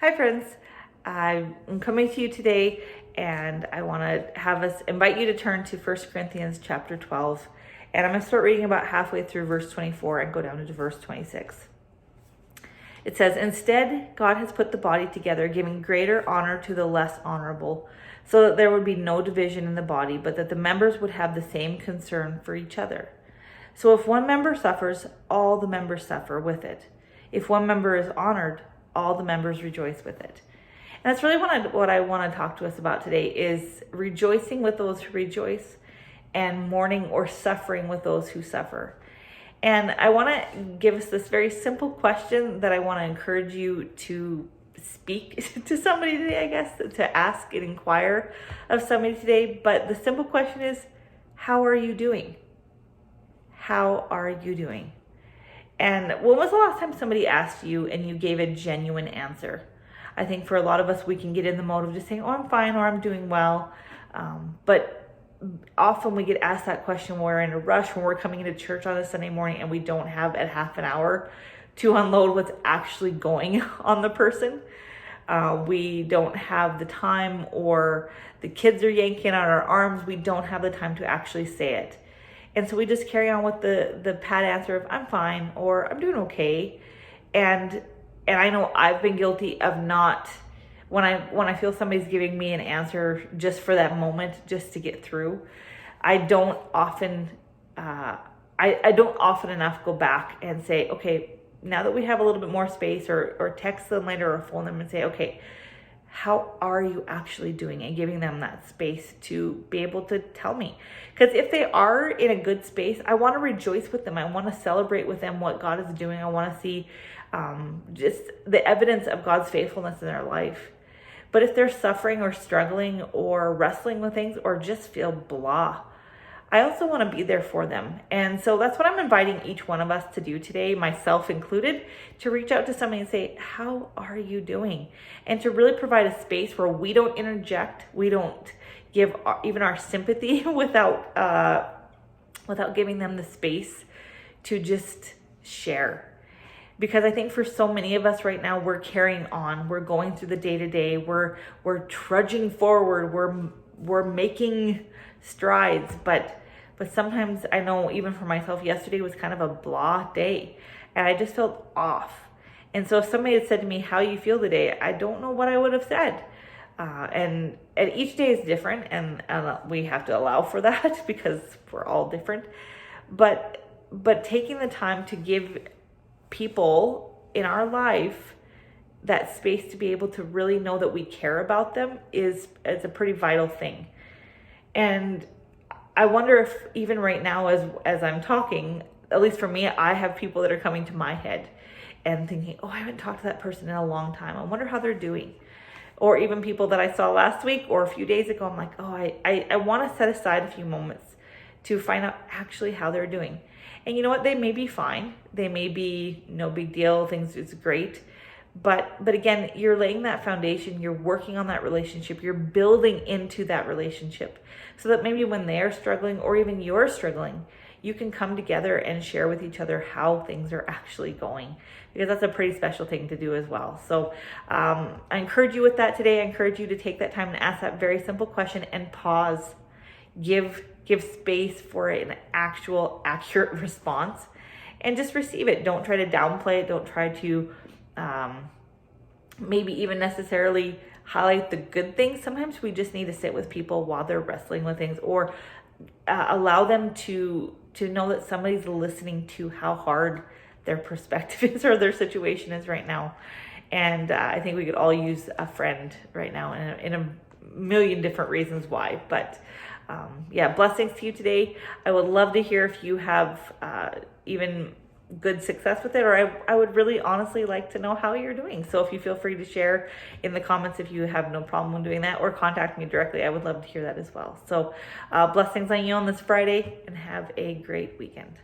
Hi friends, I'm coming to you today and I want to have us invite you to turn to 1 Corinthians chapter 12, and I'm going to start reading about halfway through verse 24 and go down to verse 26. It says, "Instead, God has put the body together, giving greater honor to the less honorable, so that there would be no division in the body, but that the members would have the same concern for each other. So if one member suffers, all the members suffer with it. If one member is honored, all the members rejoice with it." And that's really what I want to talk to us about today, is rejoicing with those who rejoice and mourning or suffering with those who suffer. And I want to give us this very simple question that I want to encourage you to speak to somebody today, I guess, to ask and inquire of somebody today. But the simple question is, how are you doing? How are you doing? And when was the last time somebody asked you and you gave a genuine answer? I think for a lot of us, we can get in the mode of just saying, "Oh, I'm fine," or "I'm doing well." But often we get asked that question when we're in a rush, when we're coming into church on a Sunday morning and we don't have a half an hour to unload what's actually going on the person. We don't have the time, or the kids are yanking on our arms. We don't have the time to actually say it. And so we just carry on with the pat answer of "I'm fine" or "I'm doing okay." And I know I've been guilty of not, when I feel somebody's giving me an answer just for that moment, just to get through, I don't often enough go back and say, "Okay, now that we have a little bit more space," or text them later or phone them and say, "Okay, how are you actually doing?" and giving them that space to be able to tell me. Because if they are in a good space, I want to rejoice with them. I want to celebrate with them what God is doing. I want to see just the evidence of God's faithfulness in their life. But if they're suffering or struggling or wrestling with things or just feel blah, I also want to be there for them. And so that's what I'm inviting each one of us to do today, myself included, to reach out to somebody and say, "How are you doing?" And to really provide a space where we don't interject, we don't give even our sympathy without giving them the space to just share. Because I think for so many of us right now, we're carrying on, we're going through the day-to-day, we're trudging forward, we're making strides, but sometimes I know, even for myself, yesterday was kind of a blah day and I just felt off. And so if somebody had said to me, "How you feel today?" I don't know what I would have said. And each day is different, and we have to allow for that because we're all different. But taking the time to give people in our life that space to be able to really know that we care about them is a pretty vital thing. And I wonder if even right now, as I'm talking, at least for me, I have people that are coming to my head and thinking, "Oh, I haven't talked to that person in a long time. I wonder how they're doing." Or even people that I saw last week or a few days ago, I'm like, "Oh, I want to set aside a few moments to find out actually how they're doing." And you know what? They may be fine. They may be no big deal. Things is great. But again, you're laying that foundation. You're working on that relationship. You're building into that relationship so that maybe when they're struggling or even you're struggling, you can come together and share with each other how things are actually going, because that's a pretty special thing to do as well. So I encourage you with that today. I encourage you to take that time and ask that very simple question and pause. Give space for an actual accurate response and just receive it. Don't try to downplay it. Don't try to maybe even necessarily highlight the good things. Sometimes we just need to sit with people while they're wrestling with things, or allow them to know that somebody's listening to how hard their perspective is or their situation is right now. And I think we could all use a friend right now in a million different reasons why. But blessings to you today. I would love to hear if you have even good success with it, or I would really honestly like to know how you're doing. So if you feel free to share in the comments if you have no problem doing that, or contact me directly. I would love to hear that as well. So blessings on you on this Friday, and have a great weekend.